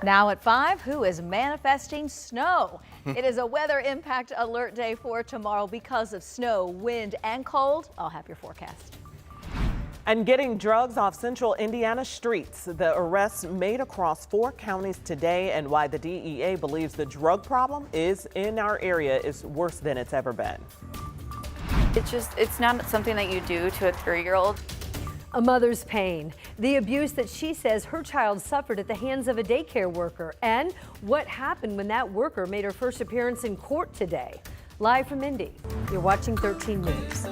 Now at 5, who is manifesting snow? It is a weather impact alert day for tomorrow because of snow, wind, and cold. I'll have your forecast. And getting drugs off central Indiana streets. The arrests made across 4 counties today, and why the DEA believes the drug problem is in our area is worse than it's ever been. It's not something that you do to a 3-year-old. A mother's pain, the abuse that she says her child suffered at the hands of a daycare worker, and what happened when that worker made her first appearance in court today. Live from Indy, you're watching 13 News.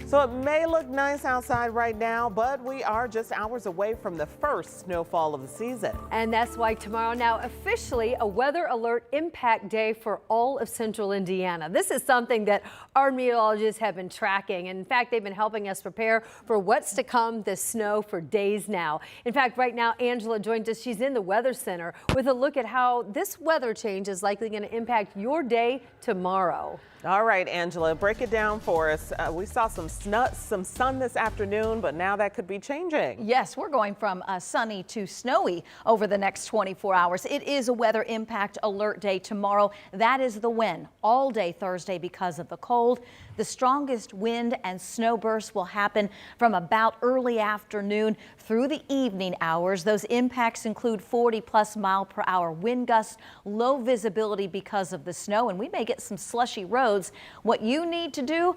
So it may look nice outside right now, but we are just hours away from the first snowfall of the season. And that's why tomorrow now officially a weather alert impact day for all of central Indiana. This is something that our meteorologists have been tracking. And in fact, they've been helping us prepare for what's to come this snow for days now. In fact, right now, Angela joins us. She's in the Weather Center with a look at how this weather change is likely going to impact your day tomorrow. All right, Angela, break it down for us. We saw some sun this afternoon, but now that could be changing. Yes, we're going from sunny to snowy over the next 24 hours. It is a weather impact alert day tomorrow. That is the win all day Thursday because of the cold. The strongest wind and snow bursts will happen from about early afternoon through the evening hours. Those impacts include 40+ mile-per-hour wind gusts, low visibility because of the snow, and we may get some slushy roads. What you need to do,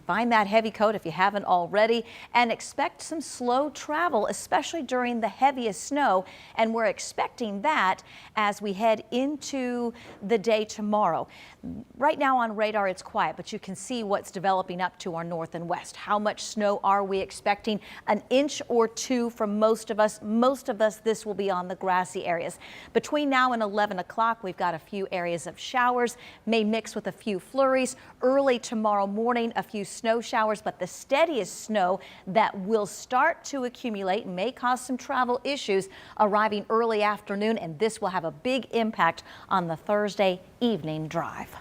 find that heavy coat if you haven't already, and expect some slow travel, especially during the heaviest snow. And we're expecting that as we head into the day tomorrow. Right now on radar, it's quiet, but you can see what's developing up to our north and west. How much snow are we expecting? An inch or 2 for most of us. Most of us, this will be on the grassy areas. Between now and 11 o'clock, we've got a few areas of showers, may mix with a few flurries. Early tomorrow morning, a few snow showers, but the steadiest snow that will start to accumulate may cause some travel issues arriving early afternoon, and this will have a big impact on the Thursday evening drive.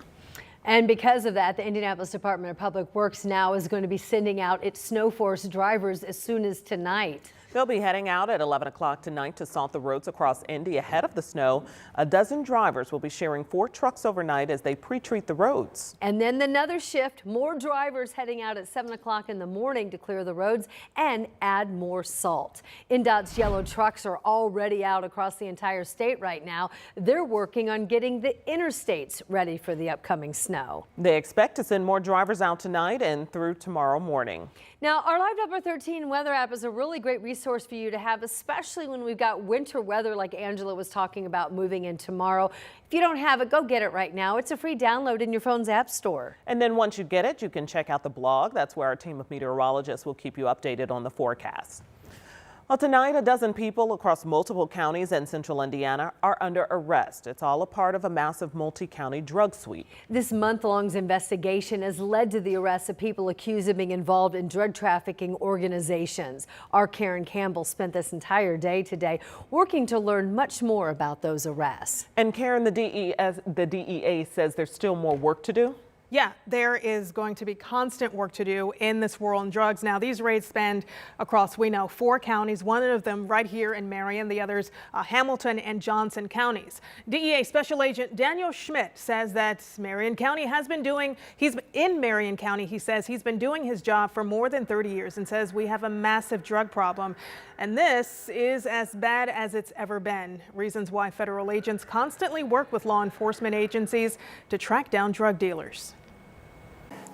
And because of that, the Indianapolis Department of Public Works now is going to be sending out its snow force drivers as soon as tonight. They'll be heading out at 11 o'clock tonight to salt the roads across Indy ahead of the snow. A dozen drivers will be sharing 4 trucks overnight as they pre-treat the roads. And then another shift, more drivers heading out at 7 o'clock in the morning to clear the roads and add more salt. INDOT's yellow trucks are already out across the entire state right now. They're working on getting the interstates ready for the upcoming snow. They expect to send more drivers out tonight and through tomorrow morning. Now, our Live Number 13 weather app is a really great resource for you to have, especially when we've got winter weather like Angela was talking about moving in tomorrow. If you don't have it, go get it right now. It's a free download in your phone's app store. And then once you get it, you can check out the blog. That's where our team of meteorologists will keep you updated on the forecast. Well, tonight, a dozen people across multiple counties in central Indiana are under arrest. It's all a part of a massive multi-county drug sweep. This month-long investigation has led to the arrest of people accused of being involved in drug trafficking organizations. Our Karen Campbell spent this entire day today working to learn much more about those arrests. And Karen, the DEA says there's still more work to do. Yeah, there is going to be constant work to do in this war on drugs. Now, these raids span across, we know, 4 counties, one of them right here in Marion, the others Hamilton and Johnson counties. DEA Special Agent Daniel Schmidt says that Marion County he says he's been doing his job for more than 30 years and says we have a massive drug problem. And this is as bad as it's ever been. Reasons why federal agents constantly work with law enforcement agencies to track down drug dealers.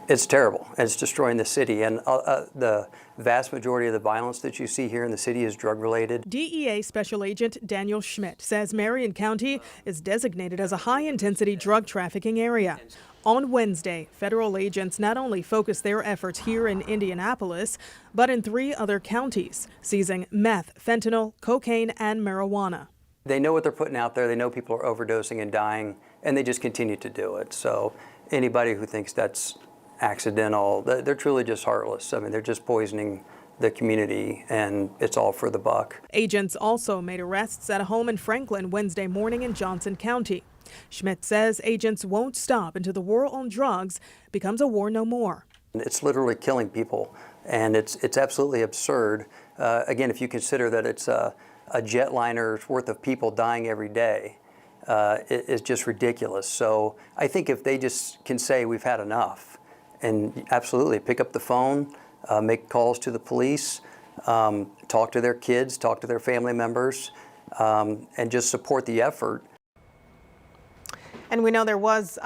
It's terrible. It's destroying the city, and the vast majority of the violence that you see here in the city is drug-related. DEA Special Agent Daniel Schmidt says Marion County is designated as a high-intensity drug trafficking area. On Wednesday, federal agents not only focused their efforts here in Indianapolis, but in 3 other counties, seizing meth, fentanyl, cocaine, and marijuana. They know what they're putting out there. They know people are overdosing and dying, and they just continue to do it. So anybody who thinks that's accidental, they're truly just heartless. I mean, they're just poisoning the community, and it's all for the buck. Agents also made arrests at a home in Franklin Wednesday morning in Johnson County. Schmidt says agents won't stop until the war on drugs becomes a war no more. It's literally killing people And it's absolutely absurd. Again, if you consider that it's a jetliner's worth of people dying every day, it's just ridiculous. So I think if they just can say we've had enough, and absolutely pick up the phone, make calls to the police, talk to their kids, talk to their family members, and just support the effort. And we know there was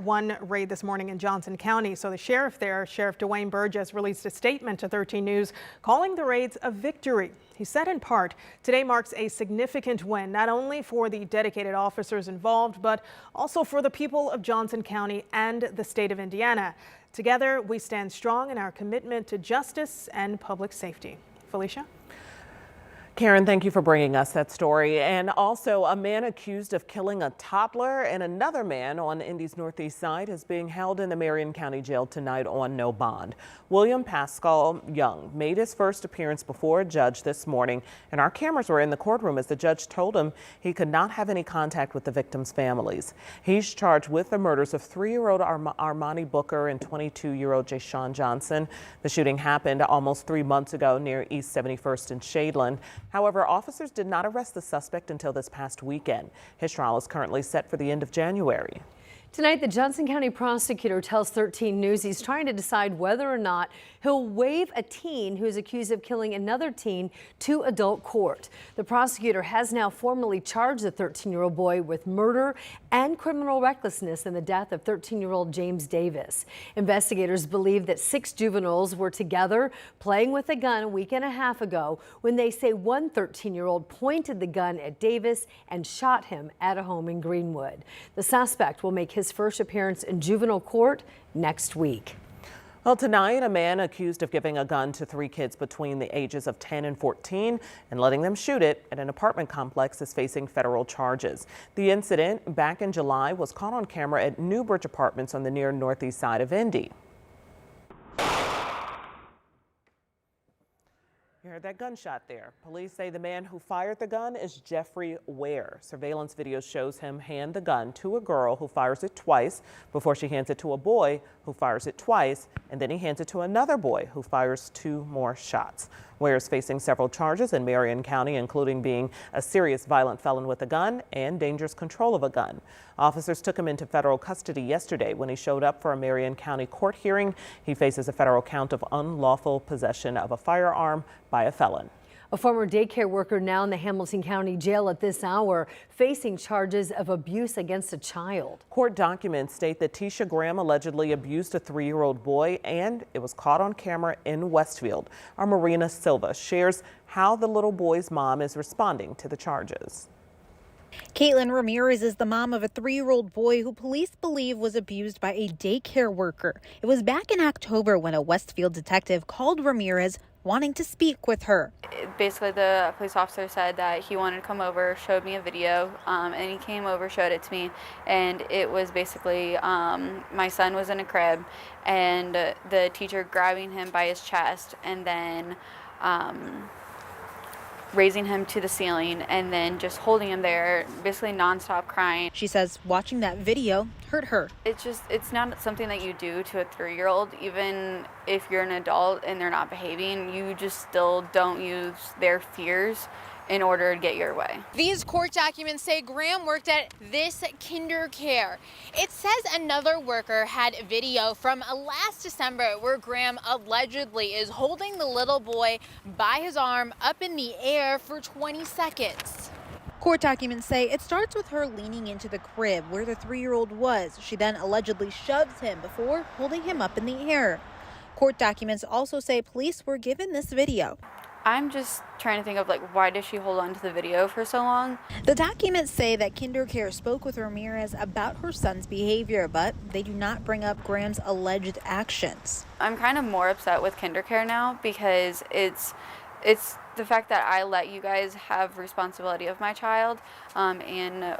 one raid this morning in Johnson County. So the sheriff there, Sheriff Dwayne Burgess, released a statement to 13 News calling the raids a victory. He said in part, today marks a significant win, not only for the dedicated officers involved, but also for the people of Johnson County and the state of Indiana. Together, we stand strong in our commitment to justice and public safety. Felicia? Karen, thank you for bringing us that story. And also, a man accused of killing a toddler and another man on Indy's northeast side is being held in the Marion County Jail tonight on no bond. William Pascal Young made his first appearance before a judge this morning, and our cameras were in the courtroom as the judge told him he could not have any contact with the victims' families. He's charged with the murders of 3-year-old Armani Booker and 22-year-old Jashawn Johnson. The shooting happened almost 3 months ago near East 71st in Shadeland. However, officers did not arrest the suspect until this past weekend. His trial is currently set for the end of January. Tonight, the Johnson County prosecutor tells 13 News he's trying to decide whether or not he'll waive a teen who is accused of killing another teen to adult court. The prosecutor has now formally charged the 13-year-old boy with murder and criminal recklessness in the death of 13-year-old James Davis. Investigators believe that 6 juveniles were together playing with a gun a week and a half ago when they say one 13-year-old pointed the gun at Davis and shot him at a home in Greenwood. The suspect will make his first appearance in juvenile court next week. Well, tonight, a man accused of giving a gun to 3 kids between the ages of 10 and 14 and letting them shoot it at an apartment complex is facing federal charges. The incident back in July was caught on camera at Newbridge Apartments on the near northeast side of Indy. You heard that gunshot there. Police say the man who fired the gun is Jeffrey Ware. Surveillance video shows him hand the gun to a girl who fires it twice before she hands it to a boy who fires it twice, and then he hands it to another boy who fires 2 more shots. Ware is facing several charges in Marion County, including being a serious violent felon with a gun and dangerous control of a gun. Officers took him into federal custody yesterday when he showed up for a Marion County court hearing. He faces a federal count of unlawful possession of a firearm by a felon. A former daycare worker now in the Hamilton County Jail at this hour facing charges of abuse against a child. Court documents state that Tisha Graham allegedly abused a 3-year-old boy, and it was caught on camera in Westfield. Our Marina Silva shares how the little boy's mom is responding to the charges. Caitlin Ramirez is the mom of a 3-year-old boy who police believe was abused by a daycare worker. It was back in October when a Westfield detective called Ramirez wanting to speak with her. Basically, the police officer said that he wanted to come over, showed me a video, and he came over, showed it to me, and it was basically my son was in a crib, and the teacher grabbing him by his chest, and then raising him to the ceiling, and then just holding him there, basically nonstop crying. She says watching that video hurt her. It's not something that you do to a 3-year-old, even if you're an adult and they're not behaving. You just still don't use their fears in order to get your way. These court documents say Graham worked at this kinder care. It says another worker had video from last December where Graham allegedly is holding the little boy by his arm up in the air for 20 seconds. Court documents say it starts with her leaning into the crib where the 3-year-old was. She then allegedly shoves him before holding him up in the air. Court documents also say police were given this video. I'm just trying to think of why does she hold on to the video for so long? The documents say that KinderCare spoke with Ramirez about her son's behavior, but they do not bring up Graham's alleged actions. I'm kind of more upset with KinderCare now because it's the fact that I let you guys have responsibility of my child and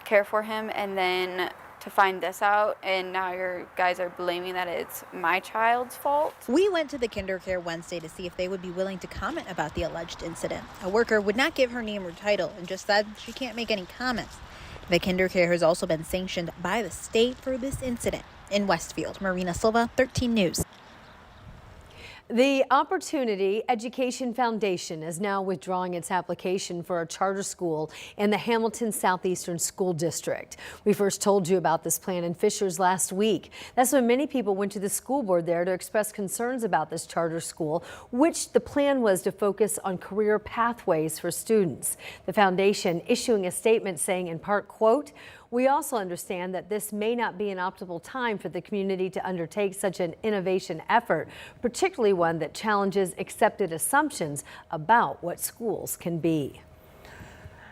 care for him, and then to find this out, and now you guys are blaming that it's my child's fault. We went to the KinderCare Wednesday to see if they would be willing to comment about the alleged incident. A worker would not give her name or title and just said she can't make any comments. The KinderCare has also been sanctioned by the state for this incident. In Westfield, Marina Silva, 13 News. The Opportunity Education Foundation is now withdrawing its application for a charter school in the Hamilton Southeastern School District. We first told you about this plan in Fishers last week. That's when many people went to the school board there to express concerns about this charter school, which the plan was to focus on career pathways for students. The foundation issuing a statement saying in part, quote, "We also understand that this may not be an optimal time for the community to undertake such an innovation effort, particularly one that challenges accepted assumptions about what schools can be."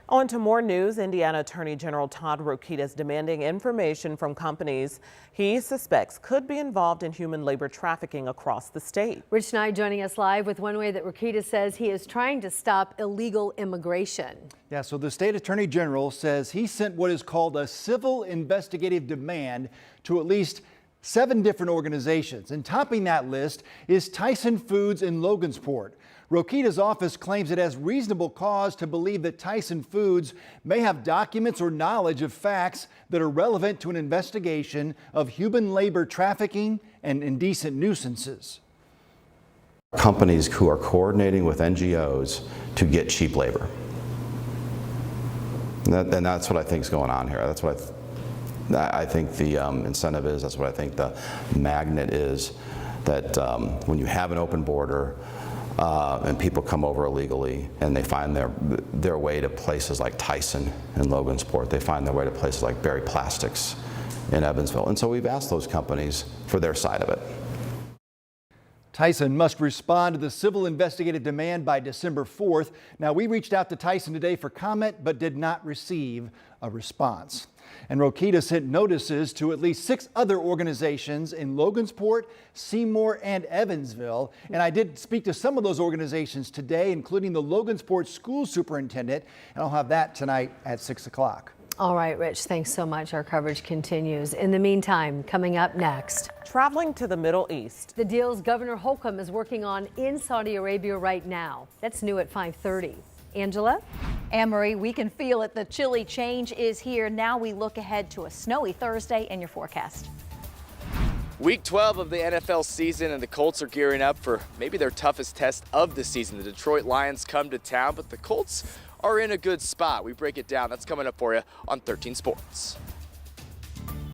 On to more news. Indiana Attorney General Todd Rokita is demanding information from companies he suspects could be involved in human labor trafficking across the state. Rich Nye joining us live with one way that Rokita says he is trying to stop illegal immigration. Yeah, so the state attorney general says he sent what is called a civil investigative demand to at least 7 different organizations. And topping that list is Tyson Foods in Logansport. Rokita's office claims it has reasonable cause to believe that Tyson Foods may have documents or knowledge of facts that are relevant to an investigation of human labor trafficking and indecent nuisances. Companies who are coordinating with NGOs to get cheap labor. And that's what I think is going on here. That's what I think the incentive is. That's what I think the magnet is, that when you have an open border and people come over illegally and they find their way to places like Tyson in Logansport, they find their way to places like Berry Plastics in Evansville. And so we've asked those companies for their side of it. Tyson must respond to the civil investigative demand by December 4th. Now, we reached out to Tyson today for comment, but did not receive a response. And Rokita sent notices to at least 6 other organizations in Logansport, Seymour, and Evansville. And I did speak to some of those organizations today, including the Logansport school superintendent, and I'll have that tonight at 6 o'clock. All right, Rich, thanks so much. Our coverage continues. In the meantime, coming up next. Traveling to the Middle East. The deals Governor Holcomb is working on in Saudi Arabia right now. That's new at 5:30. Angela? Anne-Marie, we can feel it. The chilly change is here. Now we look ahead to a snowy Thursday in your forecast. Week 12 of the NFL season, and the Colts are gearing up for maybe their toughest test of the season. The Detroit Lions come to town, but the Colts are in a good spot. We break it down. That's coming up for you on 13 Sports.